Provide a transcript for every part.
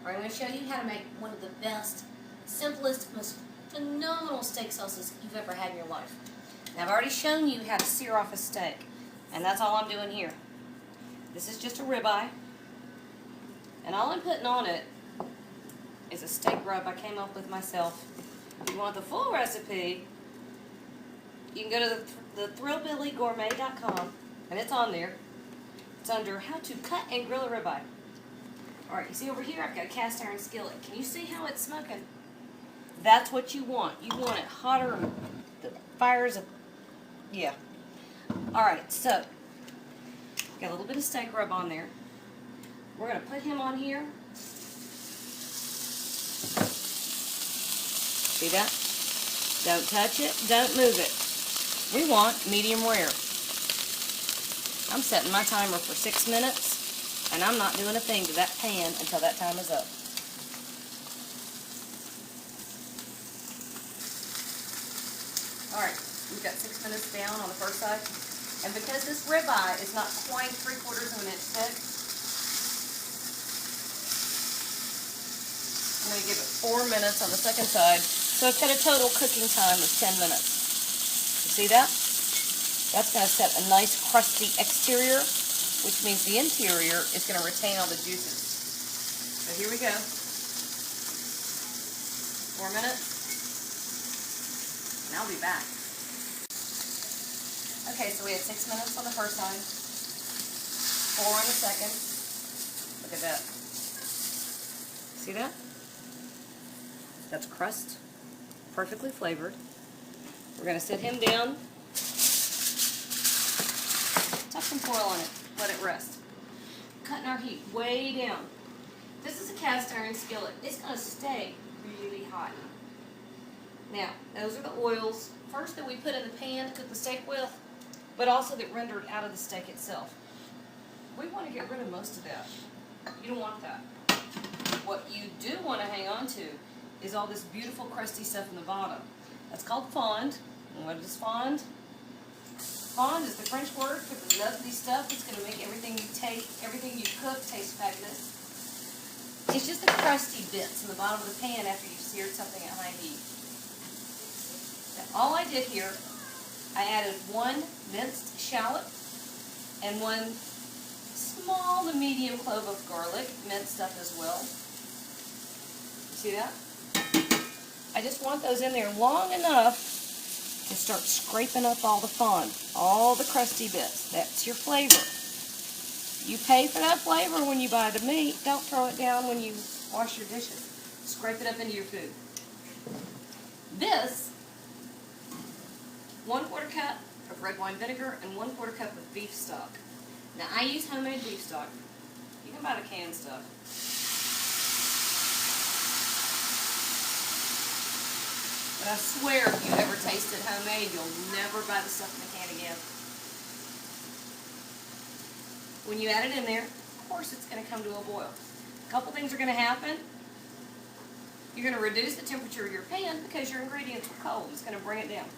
I'm going to show you how to make one of the best, simplest, most phenomenal steak sauces you've ever had in your life. Now, I've already shown you how to sear off a steak, and that's all I'm doing here. This is just a ribeye, and all I'm putting on it is a steak rub I came up with myself. If you want the full recipe, you can go to the thrillbillygourmet.com, and it's on there. It's under how to cut and grill a ribeye. Alright, you see over here I've got a cast iron skillet. Can you see how it's smoking? That's what you want. You want it hotter. The fire's a... yeah. Alright, so got a little bit of steak rub on there. We're going to put him on here. See that? Don't touch it. Don't move it. We want medium rare. I'm setting my timer for 6 minutes, and I'm not doing a thing to that pan until that time is up. Alright, we've got 6 minutes down on the first side. And because this ribeye is not quite 3/4 of an inch thick, I'm going to give it 4 minutes on the second side. So it's got a total cooking time of 10 minutes. You see that? That's going to set a nice crusty exterior, which means the interior is going to retain all the juices. So here we go. 4 minutes. And I'll be back. Okay, so we had 6 minutes on the first side, 4 on the second. Look at that. See that? That's crust, perfectly flavored. We're going to sit him down, tuck some foil on it, let it rest. Cutting our heat way down. This is a cast iron skillet. It's going to stay really hot. Now, those are the oils, first that we put in the pan to cook the steak with, but also that rendered out of the steak itself. We want to get rid of most of that. You don't want that. What you do want to hang on to is all this beautiful crusty stuff in the bottom. That's called fond. And what is fond? Fond is the French word for the lovely stuff that's going to make everything you cook taste fabulous. It's just the crusty bits in the bottom of the pan after you've seared something at high heat. Now, all I did here, I added 1 minced shallot and 1 small to medium clove of garlic, minced up as well. You see that? I just want those in there long enough to start scraping up all the fond, all the crusty bits. That's your flavor. You pay for that flavor when you buy the meat. Don't throw it down when you wash your dishes. Scrape it up into your food. This 1/4 cup of red wine vinegar and 1/4 cup of beef stock. Now I use homemade beef stock. You can buy the canned stuff. But I swear if you ever tasted homemade, you'll never buy the stuff in the can again. When you add it in there, of course it's going to come to a boil. A couple things are going to happen. You're going to reduce the temperature of your pan because your ingredients were cold. It's going to bring it down.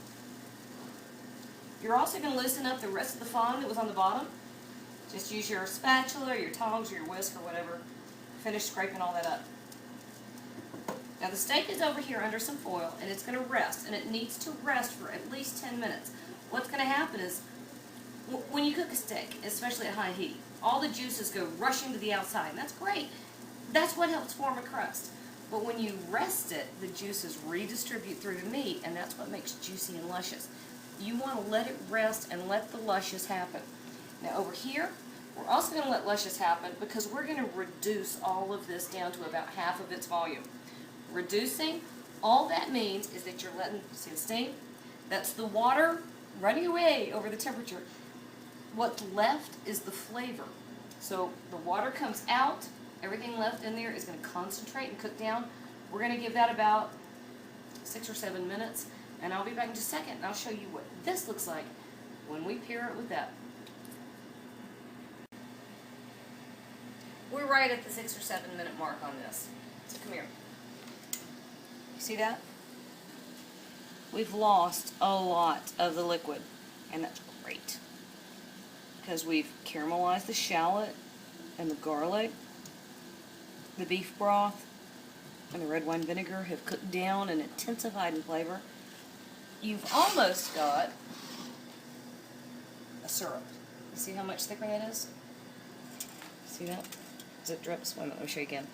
You're also going to loosen up the rest of the fond that was on the bottom. Just use your spatula, or your tongs, or your whisk, or whatever. Finish scraping all that up. Now the steak is over here under some foil, and it's going to rest, and it needs to rest for at least 10 minutes. What's going to happen is, when you cook a steak, especially at high heat, all the juices go rushing to the outside, and that's great. That's what helps form a crust. But when you rest it, the juices redistribute through the meat, and that's what makes juicy and luscious. You want to let it rest and let the luscious happen. Now over here, we're also going to let luscious happen because we're going to reduce all of this down to about half of its volume. Reducing, all that means is that you're letting, see the steam? That's the water running away over the temperature. What's left is the flavor. So the water comes out, everything left in there is going to concentrate and cook down. We're going to give that about 6 or 7 minutes, and I'll be back in just a second, and I'll show you what this looks like when we pair it with that. We're right at the 6 or 7 minute mark on this. So come here. You see that? We've lost a lot of the liquid, and that's great because we've caramelized the shallot and the garlic. the beef broth and the red wine vinegar have cooked down and intensified in flavor, you've almost got a syrup. You see how much thicker that is? See that? As it drips? Wait a minute, let me show you again.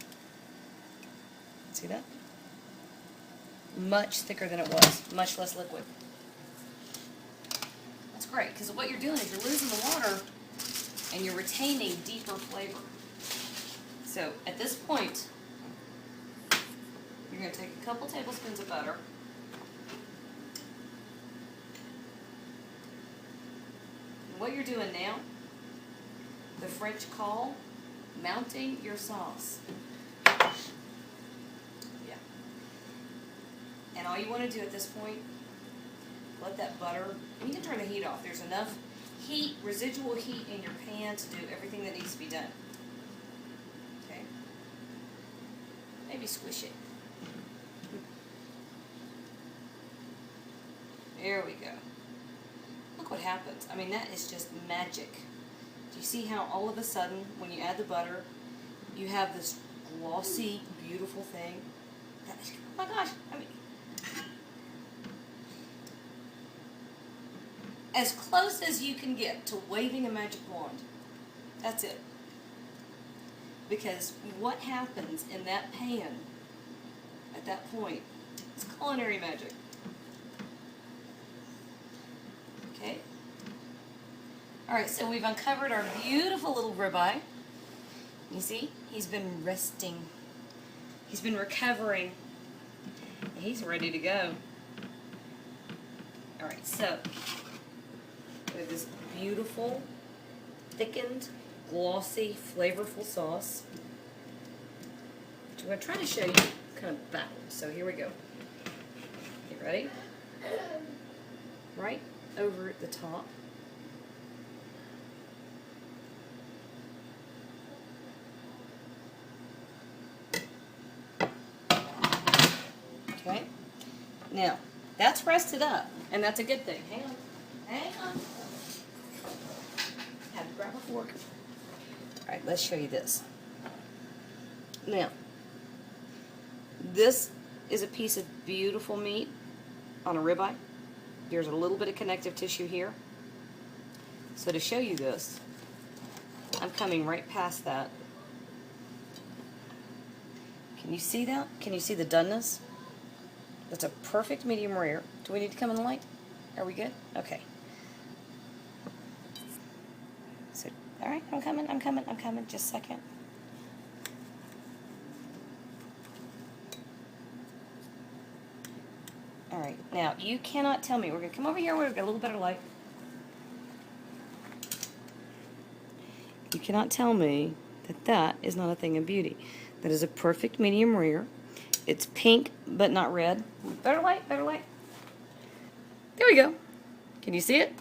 See that? Much thicker than it was, much less liquid. That's great, because what you're doing is you're losing the water and you're retaining deeper flavor. So at this point, you're going to take a couple tablespoons of butter. And what you're doing now, the French call mounting your sauce. Yeah. And all you want to do at this point, let that butter, and you can turn the heat off. There's enough heat, residual heat in your pan to do everything that needs to be done. Okay? Maybe squish it. There we go. Look what happens. I mean, that is just magic. Do you see how all of a sudden, when you add the butter, you have this glossy, beautiful thing? Oh my gosh. I mean, as close as you can get to waving a magic wand. That's it. Because what happens in that pan at that point is culinary magic. Okay? Alright, so we've uncovered our beautiful little ribeye. You see? He's been resting. He's been recovering. He's ready to go. Alright, so we have this beautiful, thickened, glossy, flavorful sauce, which I'm going to try to show you kind of backwards. So here we go. You ready? Right over at the top. Okay. Now, that's rested up, and that's a good thing. Hang on. Hang on. Have to grab a fork. Alright, let's show you this. Now, this is a piece of beautiful meat on a ribeye. There's a little bit of connective tissue here. So to show you this, I'm coming right past that. Can you see that? Can you see the doneness? That's a perfect medium rare. Do we need to come in the light? Are we good? Okay. So, alright, I'm coming, just a second. Alright, now, you cannot tell me, we're going to come over here where we've got a little better light. You cannot tell me that that is not a thing of beauty. That is a perfect medium rare. It's pink, but not red. Better light, better light. There we go. Can you see it?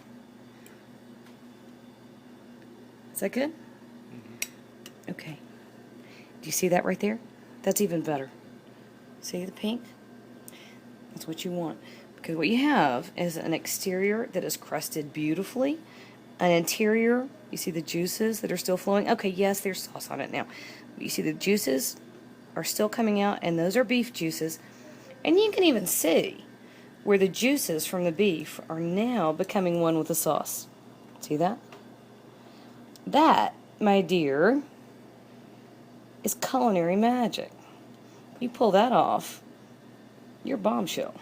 Is that good? Mm-hmm. Okay. Do you see that right there? That's even better. See the pink? That's what you want. Because what you have is an exterior that is crusted beautifully. An interior, you see the juices that are still flowing. Okay, yes, there's sauce on it now. You see the juices are still coming out, and those are beef juices. And you can even see where the juices from the beef are now becoming one with the sauce. See that? That, my dear, is culinary magic. You pull that off, you're bombshell.